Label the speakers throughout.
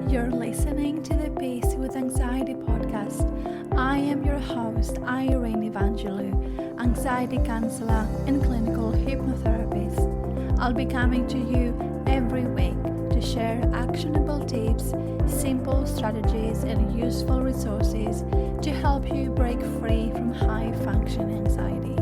Speaker 1: You're listening to the Peace with Anxiety podcast. I am your host, Irene Evangelou, anxiety counselor and clinical hypnotherapist. I'll be coming to you every week to share actionable tips, simple strategies, and useful resources to help you break free from high function anxiety.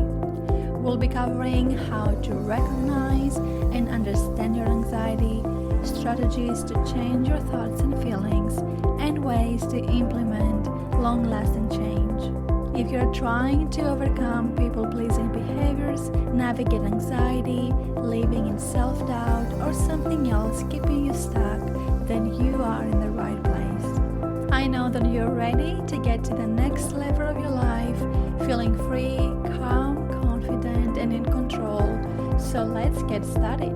Speaker 1: We'll be covering how to recognize and understand your anxiety, strategies to change your thoughts and feelings, and ways to implement long-lasting change. If you're trying to overcome people-pleasing behaviors, navigate anxiety, living in self-doubt, or something else keeping you stuck, then you are in the right place. I know that you're ready to get to the next level of your life, feeling free, calm, confident, and in control. So let's get started.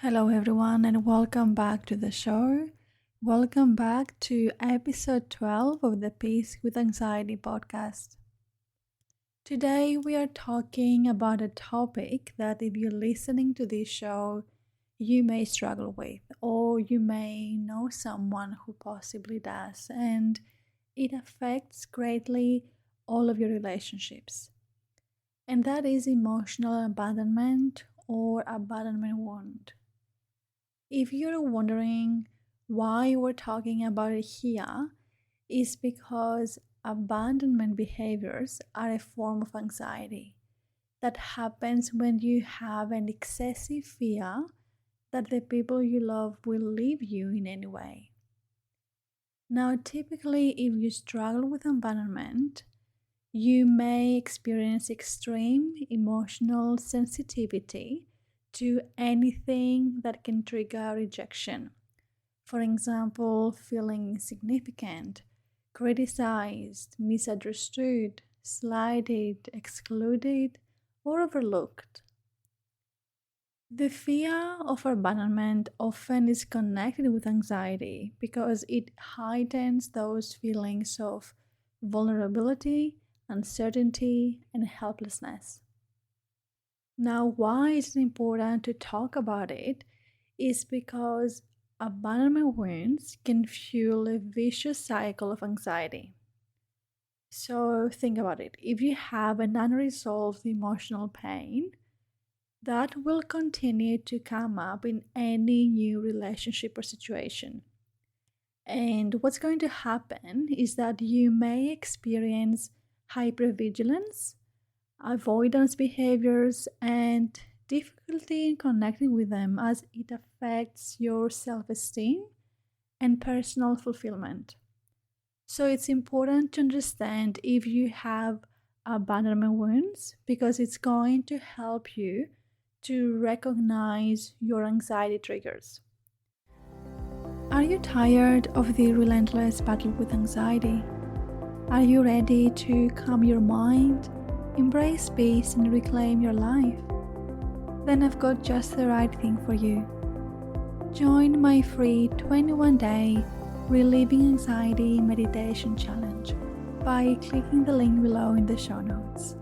Speaker 1: Hello everyone and welcome back to the show. Welcome back to episode 12 of the Peace with Anxiety podcast. Today we are talking about a topic that if you're listening to this show, you may struggle with, or you may know someone who possibly does, and it affects greatly all of your relationships. And that is emotional abandonment or abandonment wound. If you're wondering why we're talking about it here, it's because abandonment behaviors are a form of anxiety that happens when you have an excessive fear that the people you love will leave you in any way. Now, typically, if you struggle with abandonment, you may experience extreme emotional sensitivity to anything that can trigger rejection. For example, feeling insignificant, criticized, misunderstood, slighted, excluded, or overlooked. The fear of abandonment often is connected with anxiety because it heightens those feelings of vulnerability, uncertainty, and helplessness. Now, why is it important to talk about it is because abandonment wounds can fuel a vicious cycle of anxiety. So think about it. If you have an unresolved emotional pain, that will continue to come up in any new relationship or situation. And what's going to happen is that you may experience hypervigilance, avoidance behaviors, and difficulty in connecting with them as it affects your self-esteem and personal fulfillment. So it's important to understand if you have abandonment wounds because it's going to help you to recognize your anxiety triggers. Are you tired of the relentless battle with anxiety? Are you ready to calm your mind, embrace peace, and reclaim your life? Then I've got just the right thing for you. Join my free 21-day Relieving Anxiety Meditation Challenge by clicking the link below in the show notes.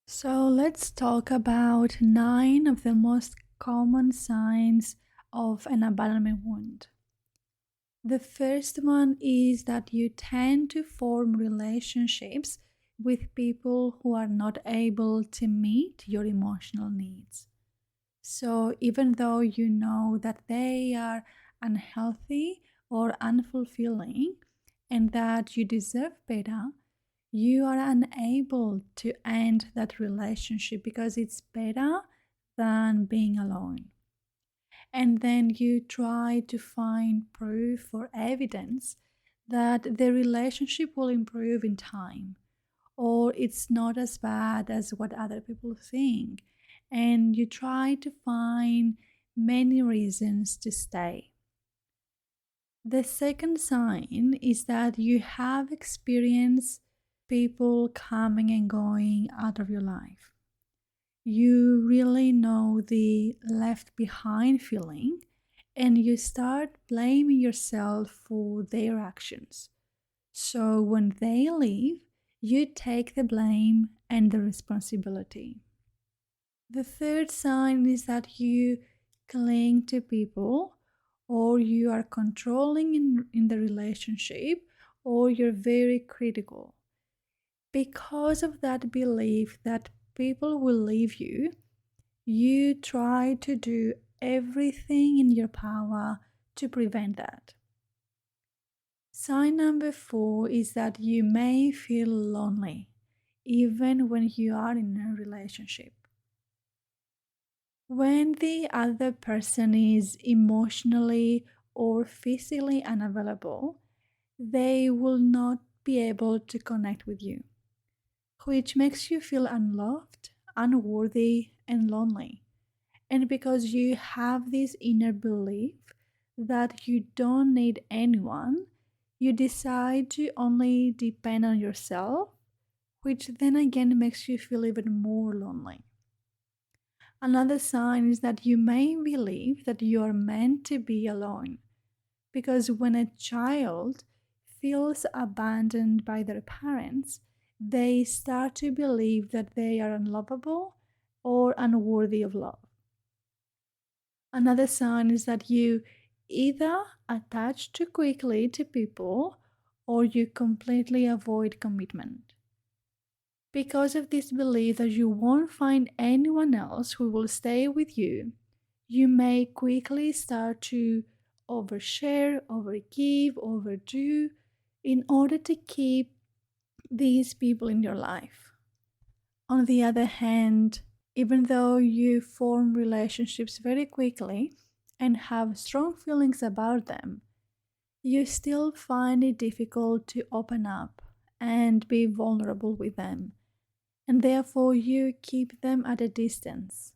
Speaker 1: So let's talk about 9 of the most common signs of an abandonment wound. The first one is that you tend to form relationships with people who are not able to meet your emotional needs. So even though you know that they are unhealthy or unfulfilling and that you deserve better, you are unable to end that relationship because it's better than being alone. And then you try to find proof or evidence that the relationship will improve in time, or it's not as bad as what other people think. And you try to find many reasons to stay. The second sign is that you have experienced people coming and going out of your life. You really know the left behind feeling and you start blaming yourself for their actions. So when they leave, you take the blame and the responsibility. The third sign is that you cling to people, or you are controlling in the relationship, or you're very critical. Because of that belief that people will leave you, you try to do everything in your power to prevent that. Sign number 4 is that you may feel lonely even when you are in a relationship. When the other person is emotionally or physically unavailable, they will not be able to connect with you, which makes you feel unloved, unworthy, and lonely. And because you have this inner belief that you don't need anyone, you decide to only depend on yourself, which then again makes you feel even more lonely. Another sign is that you may believe that you are meant to be alone, because when a child feels abandoned by their parents, they start to believe that they are unlovable or unworthy of love. Another sign is that you either attach too quickly to people or you completely avoid commitment. Because of this belief that you won't find anyone else who will stay with you, you may quickly start to overshare, overgive, overdo in order to keep these people in your life. On the other hand, even though you form relationships very quickly and have strong feelings about them, you still find it difficult to open up and be vulnerable with them, and therefore you keep them at a distance.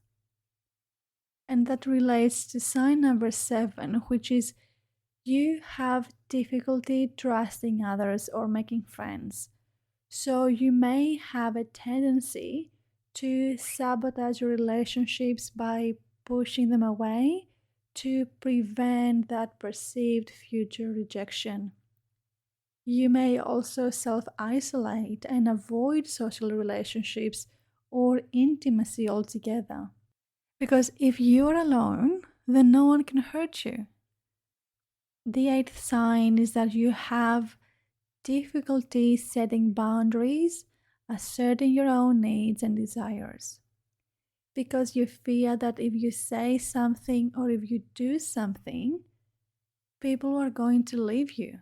Speaker 1: And that relates to sign number 7, which is you have difficulty trusting others or making friends. So you may have a tendency to sabotage your relationships by pushing them away to prevent that perceived future rejection. You may also self-isolate and avoid social relationships or intimacy altogether. Because if you're alone, then no one can hurt you. The 8th sign is that you have difficulty setting boundaries, asserting your own needs and desires. Because you fear that if you say something or if you do something, people are going to leave you.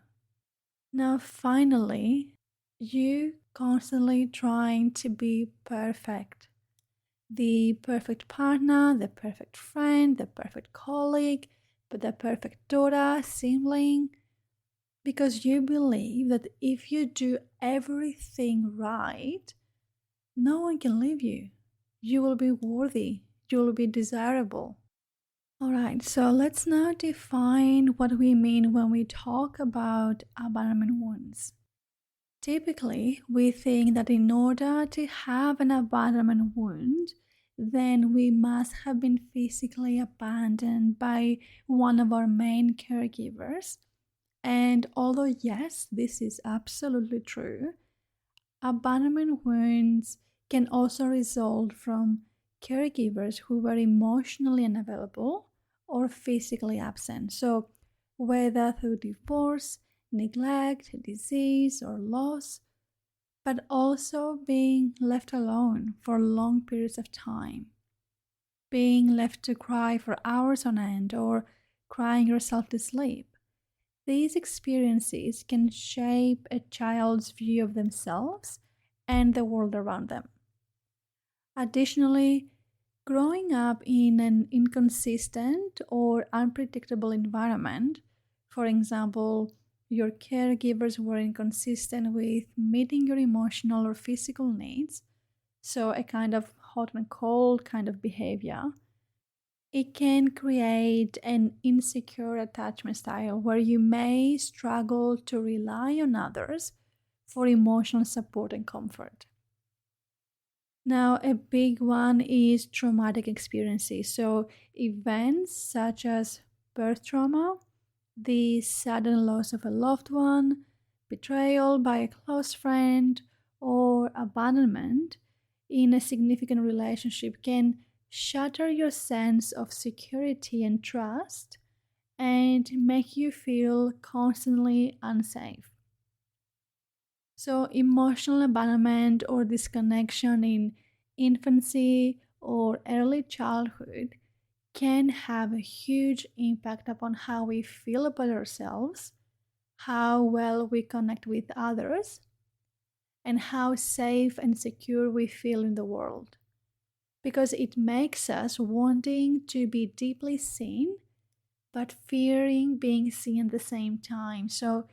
Speaker 1: Now, finally, you constantly trying to be perfect. The perfect partner, the perfect friend, the perfect colleague, but the perfect daughter, sibling, because you believe that if you do everything right, no one can leave you. You will be worthy. You will be desirable. All right, so let's now define what we mean when we talk about abandonment wounds. Typically, we think that in order to have an abandonment wound, then we must have been physically abandoned by one of our main caregivers. And although, yes, this is absolutely true, abandonment wounds can also result from caregivers who were emotionally unavailable or physically absent. So, whether through divorce, neglect, disease, or loss, but also being left alone for long periods of time, being left to cry for hours on end, or crying yourself to sleep. These experiences can shape a child's view of themselves and the world around them. Additionally, growing up in an inconsistent or unpredictable environment, for example, your caregivers were inconsistent with meeting your emotional or physical needs, so a kind of hot and cold kind of behavior, it can create an insecure attachment style where you may struggle to rely on others for emotional support and comfort. Now, a big one is traumatic experiences. So, events such as birth trauma, the sudden loss of a loved one, betrayal by a close friend, or abandonment in a significant relationship can shatter your sense of security and trust, and make you feel constantly unsafe. So, emotional abandonment or disconnection in infancy or early childhood can have a huge impact upon how we feel about ourselves, how well we connect with others, and how safe and secure we feel in the world. Because it makes us wanting to be deeply seen, but fearing being seen at the same time. So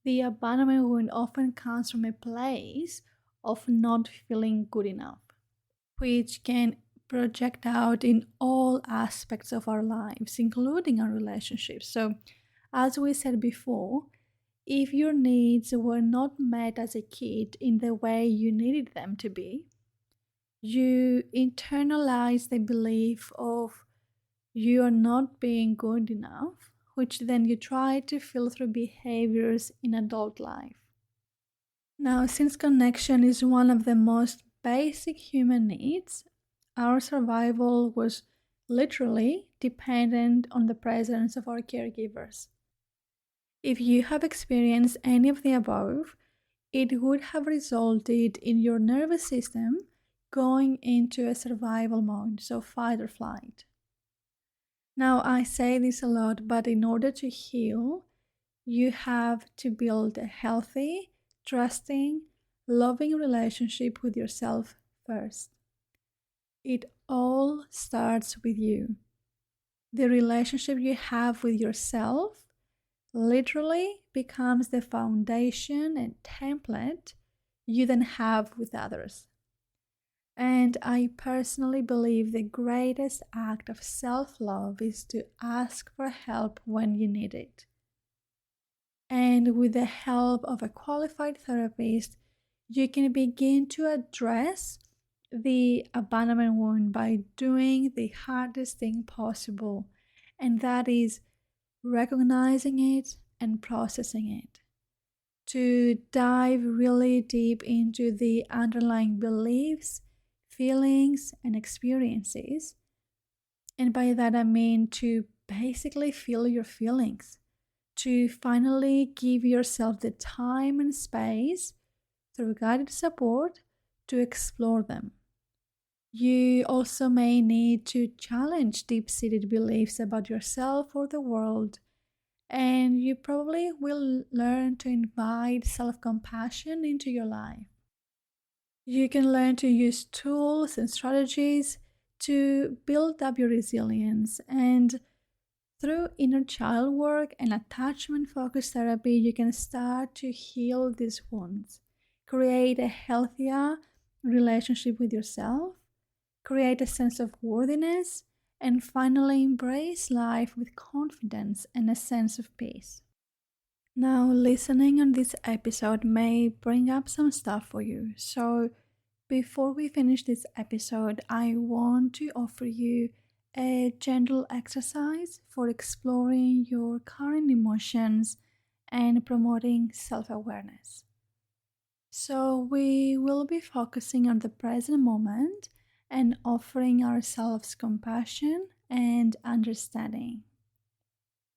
Speaker 1: the abandonment wound often comes from a place of not feeling good enough, which can project out in all aspects of our lives, including our relationships. So, as we said before, if your needs were not met as a kid in the way you needed them to be, you internalize the belief of you are not being good enough, which then you try to fill through behaviors in adult life. Now, since connection is one of the most basic human needs, our survival was literally dependent on the presence of our caregivers. If you have experienced any of the above, it would have resulted in your nervous system going into a survival mode, so fight or flight. Now, I say this a lot, but in order to heal, you have to build a healthy, trusting, loving relationship with yourself first. It all starts with you. The relationship you have with yourself literally becomes the foundation and template you then have with others. And I personally believe the greatest act of self-love is to ask for help when you need it. And with the help of a qualified therapist, you can begin to address the abandonment wound by doing the hardest thing possible, and that is recognizing it and processing it. To dive really deep into the underlying beliefs, feelings, and experiences. And by that I mean to basically feel your feelings, to finally give yourself the time and space through guided support to explore them. You also may need to challenge deep-seated beliefs about yourself or the world, and you probably will learn to invite self-compassion into your life. You can learn to use tools and strategies to build up your resilience, and through inner child work and attachment-focused therapy, you can start to heal these wounds, create a healthier relationship with yourself, create a sense of worthiness, and finally embrace life with confidence and a sense of peace. Now, listening on this episode may bring up some stuff for you. So, before we finish this episode, I want to offer you a gentle exercise for exploring your current emotions and promoting self-awareness. So, we will be focusing on the present moment and offering ourselves compassion and understanding.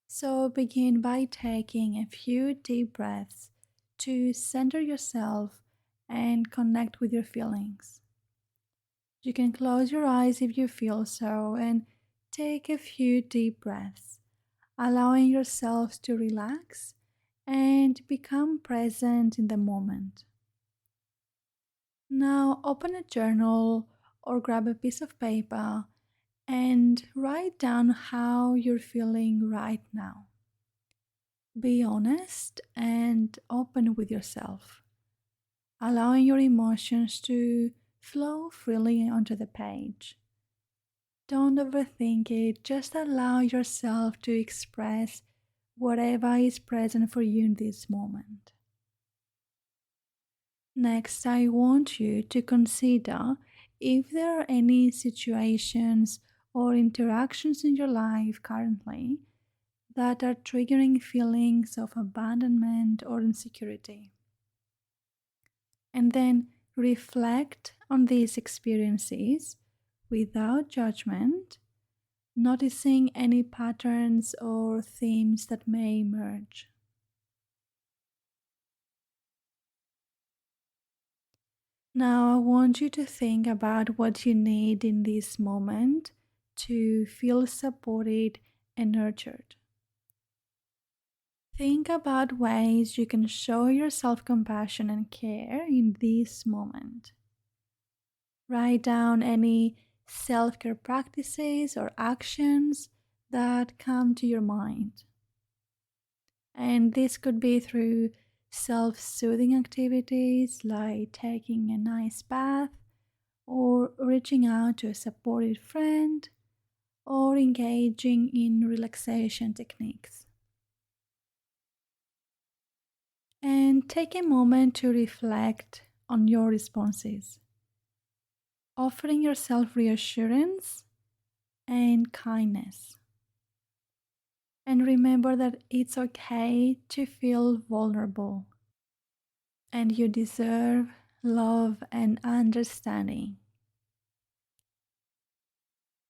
Speaker 1: So begin by taking a few deep breaths to center yourself and connect with your feelings. You can close your eyes if you feel so and take a few deep breaths, allowing yourself to relax and become present in the moment. Now open a journal or grab a piece of paper and write down how you're feeling right now. Be honest and open with yourself, allowing your emotions to flow freely onto the page. Don't overthink it, just allow yourself to express whatever is present for you in this moment. Next, I want you to consider if there are any situations or interactions in your life currently that are triggering feelings of abandonment or insecurity. And then reflect on these experiences without judgment, noticing any patterns or themes that may emerge. Now, I want you to think about what you need in this moment to feel supported and nurtured. Think about ways you can show yourself compassion and care in this moment. Write down any self-care practices or actions that come to your mind. And this could be through self-soothing activities like taking a nice bath or reaching out to a supportive friend or engaging in relaxation techniques. And take a moment to reflect on your responses, offering yourself reassurance and kindness. And remember that it's okay to feel vulnerable, and you deserve love and understanding.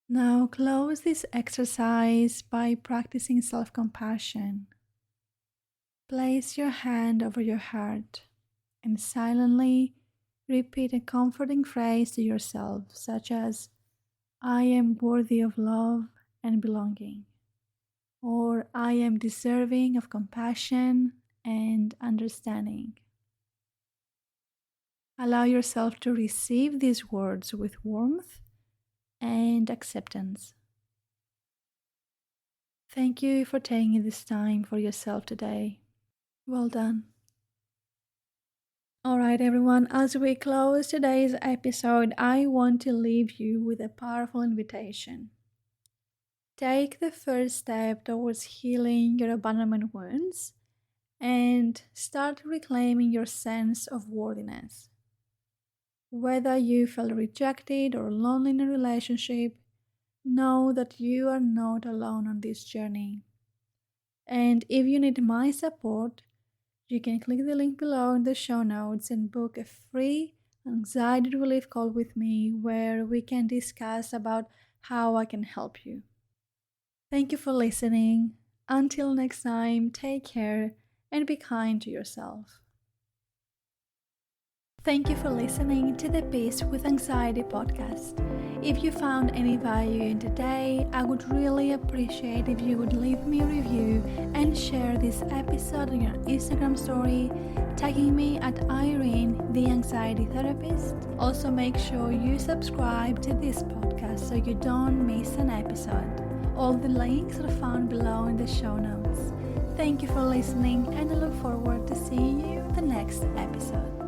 Speaker 1: Now close this exercise by practicing self-compassion. Place your hand over your heart and silently repeat a comforting phrase to yourself, such as, "I am worthy of love and belonging," or "I am deserving of compassion and understanding." Allow yourself to receive these words with warmth and acceptance. Thank you for taking this time for yourself today. Well done. Alright everyone, as we close today's episode, I want to leave you with a powerful invitation. Take the first step towards healing your abandonment wounds and start reclaiming your sense of worthiness. Whether you feel rejected or lonely in a relationship, know that you are not alone on this journey. And if you need my support, you can click the link below in the show notes and book a free anxiety relief call with me where we can discuss about how I can help you. Thank you for listening. Until next time, take care and be kind to yourself. Thank you for listening to the Peace with Anxiety podcast. If you found any value in today, I would really appreciate if you would leave me a review and share this episode on your Instagram story, tagging me at Irene, the Anxiety Therapist. Also, make sure you subscribe to this podcast so you don't miss an episode. All the links are found below in the show notes. Thank you for listening, and I look forward to seeing you in the next episode.